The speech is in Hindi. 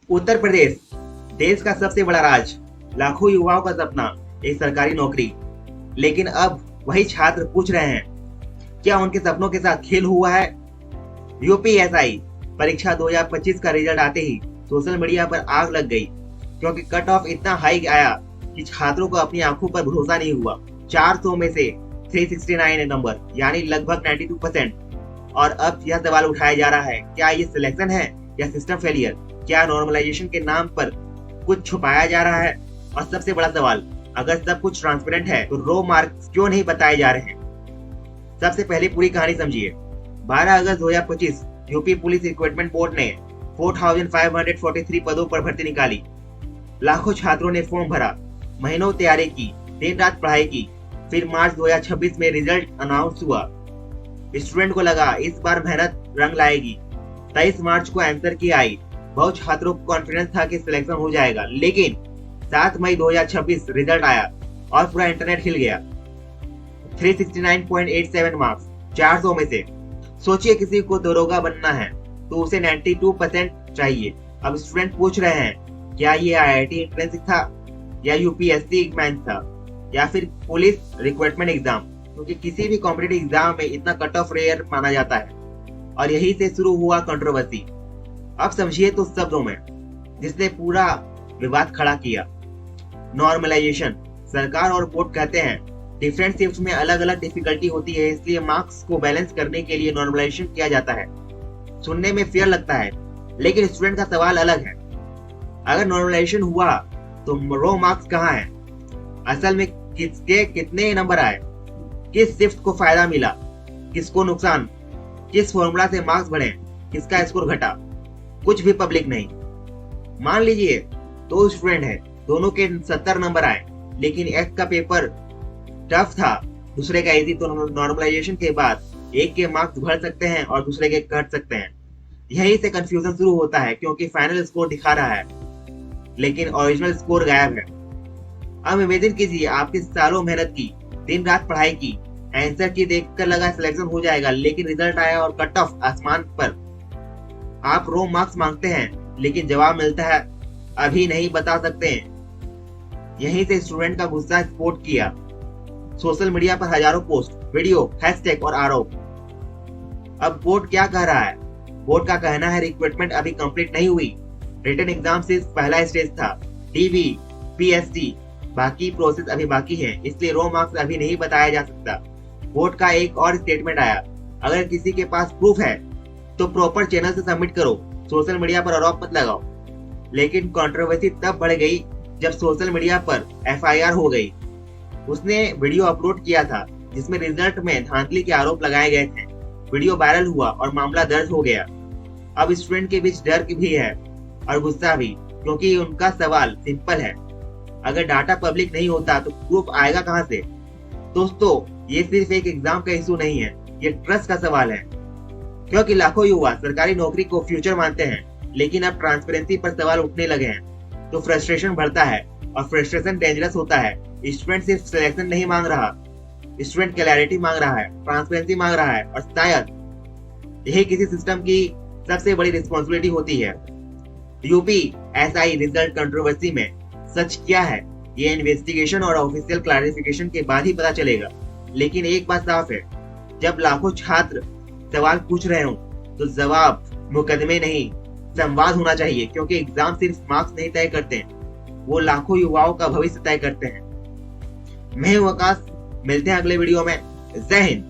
उत्तर प्रदेश, देश का सबसे बड़ा राज्य, लाखों युवाओं का सपना एक सरकारी नौकरी। लेकिन अब वही छात्र पूछ रहे हैं, क्या उनके सपनों के साथ खेल हुआ है? यूपीएसआई परीक्षा 2025 का रिजल्ट आते ही सोशल मीडिया पर आग लग गई, क्योंकि कट ऑफ इतना हाई आया कि छात्रों को अपनी आंखों पर भरोसा नहीं हुआ। 400 में से 369 नंबर, यानी लगभग 92%। और अब यह सवाल उठाया जा रहा है, क्या ये सिलेक्शन है या सिस्टम फेलियर? क्या नॉर्मलाइजेशन के नाम पर कुछ छुपाया जा रहा है? और सबसे बड़ा सवाल, अगर सब कुछ ट्रांसपेरेंट है तो रो मार्क्स क्यों नहीं बताए जा रहे हैं? सबसे पहले पूरी कहानी समझिए। 12 अगस्त 2025 यूपी पुलिस रिक्रूटमेंट बोर्ड ने 4543 पदों पर भर्ती निकाली। लाखों छात्रों ने फॉर्म भरा, महीनों तैयारी की, दिन रात पढ़ाई की। फिर मार्च 2026 में रिजल्ट अनाउंस हुआ। स्टूडेंट को लगा इस बार मेहनत रंग लाएगी। 23 मार्च को आंसर की आई। बहुत छात्रों को कॉन्फिडेंस था कि सिलेक्शन हो जाएगा, लेकिन 7 मई 2026 रिजल्ट आया और पूरा इंटरनेट हिल गया। 369.87 मार्क्स 400 में से। सोचिए, किसी को दरोगा बनना है तो उसे 92% चाहिए। अब स्टूडेंट पूछ रहे हैं, क्या ये आईआईटी एंट्रेंस था या यूपीएससी मेंस था या फिर पुलिस रिक्रूटमेंट एग्जाम? क्योंकि किसी भी कॉम्पिटिटिव एग्जाम में इतना कट ऑफ रेयर माना जाता है। और यही से शुरू हुआ कंट्रोवर्सी। अब समझिए तो शब्दों में, जिसने पूरा विवाद खड़ा किया। नॉर्मलाइजेशन। सरकार और बोर्ड कहते हैं डिफरेंट शिफ्ट में अलग अलग डिफिकल्टी होती है, इसलिए मार्क्स को बैलेंस करने के लिए नॉर्मलाइजेशन किया जाता है। सुनने में फेयर लगता है, लेकिन स्टूडेंट का सवाल अलग है। अगर नॉर्मलाइजेशन हुआ तो रो मार्क्स कहाँ है? असल में किसके कितने नंबर आए, किस शिफ्ट को फायदा मिला, किसको नुकसान, किस फॉर्मूला से मार्क्स बढ़े, किसका स्कोर घटा? कुछ भी पब्लिक नहीं। मान लीजिए 2 स्टूडेंट है, दोनों के 70 नंबर आए, लेकिन एक का पेपर टफ था, दूसरे का इजी। तो नॉर्मलाइजेशन के बाद एक के मार्क्स बढ़ सकते हैं और दूसरे के घट सकते हैं। यही से कंफ्यूजन शुरू होता है, क्योंकि फाइनल स्कोर दिखा रहा है लेकिन ओरिजिनल स्कोर गायब है। अब इमेजिन कीजिए, आपकी सालों मेहनत की, दिन रात पढ़ाई की, आंसर की देखकर लगा सिलेक्शन हो जाएगा, लेकिन रिजल्ट आया और कट ऑफ आसमान पर। आप रो मार्क्स मांगते हैं, लेकिन जवाब मिलता है अभी नहीं बता सकते हैं। यहीं से स्टूडेंट का गुस्सा स्फोट किया। सोशल मीडिया पर हजारों पोस्ट, वीडियो, हैशटैग और आरोप। अब बोर्ड क्या कह रहा है? बोर्ड का कहना है रिक्रूटमेंट अभी कंप्लीट नहीं हुई, रिटन एग्जाम सिर्फ पहला स्टेज था। डीवी, पीएसटी, बाकी प्रोसेस अभी बाकी है, इसलिए रो मार्क्स अभी नहीं बताया जा सकता। बोर्ड का एक और स्टेटमेंट आया, अगर किसी के पास प्रूफ है तो प्रॉपर चैनल से सबमिट करो, सोशल मीडिया पर आरोप मत लगाओ। लेकिन कंट्रोवर्सी तब बढ़ गई जब सोशल मीडिया पर एफआईआर हो गई। उसने वीडियो अपलोड किया था जिसमें रिजल्ट में धांधली के आरोप लगाए गए थे। वीडियो वायरल हुआ और मामला दर्ज हो गया। अब स्टूडेंट के बीच डर भी है और गुस्सा भी, क्योंकि उनका सवाल सिंपल है, अगर डाटा पब्लिक नहीं होता तो प्रूफ आएगा कहां से? दोस्तों, ये सिर्फ एक एग्जाम का इशू नहीं है, ये ट्रस्ट का सवाल है। क्योंकि लाखों युवा सरकारी नौकरी को फ्यूचर मानते हैं, लेकिन अब ट्रांसपेरेंसी पर सवाल उठने लगे हैं तो फ्रस्ट्रेशन बढ़ता है, और फ्रस्ट्रेशन डेंजरस होता है। स्टूडेंट सिर्फ सिलेक्शन नहीं मांग रहा, स्टूडेंट क्लैरिटी मांग रहा है, ट्रांसपेरेंसी मांग रहा है, और शायद यही किसी सिस्टम की सबसे बड़ी रिस्पॉन्सिबिलिटी होती है। यूपी एसआई रिजल्ट कंट्रोवर्सी में सच क्या है, ये इन्वेस्टिगेशन और ऑफिशियल क्लैरिफिकेशन के बाद ही पता चलेगा। लेकिन एक बात साफ है, जब लाखों छात्र सवाल पूछ रहे हो तो जवाब मुकदमे नहीं, संवाद होना चाहिए। क्योंकि एग्जाम सिर्फ मार्क्स नहीं तय करते, वो लाखों युवाओं का भविष्य तय करते हैं। मैं हूं आकाश, मिलते हैं अगले वीडियो में। जय हिंद।